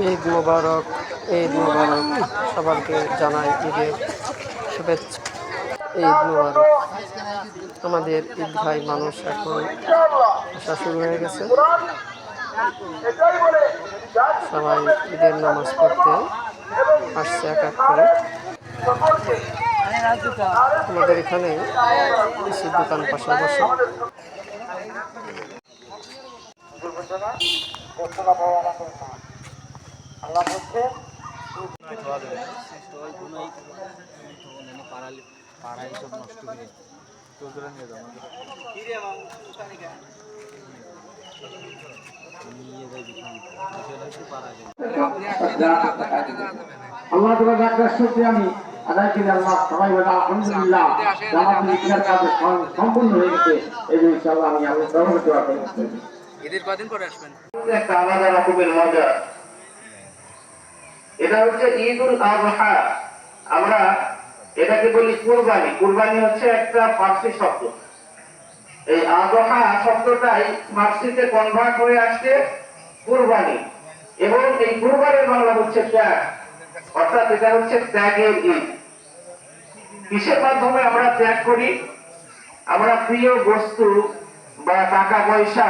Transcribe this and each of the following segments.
ঈদ মোবারক, ঈদ মোবারক। সবাইকে জানাই ঈদের শুভেচ্ছা। ঈদ মোবারক। আমাদের ঈদগায় মানুষ এখন আসা শুরু হয়ে গেছে। সবাই ঈদের নামাজ পড়তে আসছে এক এক করে। আমাদের এখানে কিছু দোকান পাশে বসে। আল্লাহ তোমার ডাক্তার সত্যি আমি আদায় করি। আল্লাহ সবাই বলে আলহামদুলিল্লাহ, জামাতুল ইসলামের কাজ সম্পূর্ণ হয়ে গেছে। এই যে ইনশাআল্লাহ আমি আল্লাহ দরবারে দোয়া করি। ঈদের কদিন পরে আসবেন? একটা আলাদা রকমের মজা। এটা হচ্ছে ঈদুল আযহা। আমরা এটাকে বলি কুরবানি। কুরবানি হচ্ছে একটা ফার্সি শব্দ। এই আযহা শব্দটাই ফার্সিতে কনভার্ট হয়ে আসছে কুরবানি, এবং এই কুরবানির বাংলা হচ্ছে ত্যাগ, অর্থাৎ এটা হচ্ছে ত্যাগের ঈদ। কিসের মাধ্যমে আমরা ত্যাগ করি? আমরা প্রিয় বস্তু বা টাকা পয়সা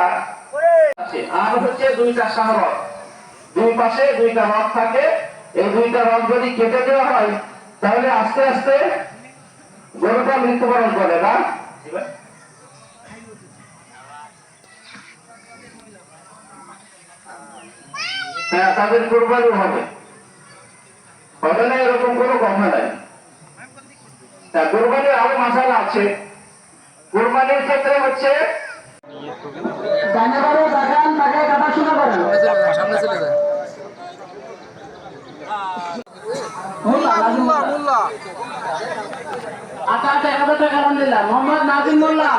আছে, আর হচ্ছে দুইটা শাহরত, দুই পাশে দুইটা রথ থাকে। এই দুইটা রথ যদি কেটে দেওয়া হয় তাহলে আস্তে আস্তে গরুটা মৃত্যুবরণ করে না। হ্যাঁ, তাদের কোরবানি হবে না, এরকম কোনো কথা নাই। কোরবানির আরো মশালা আছে। কোরবানির ক্ষেত্রে হচ্ছে সামনে চলে যায়। আচ্ছা আচ্ছা, 1000 টাকা আলহামদুলিল্লাহ। মোহাম্মদ নাজিম মোল্লা।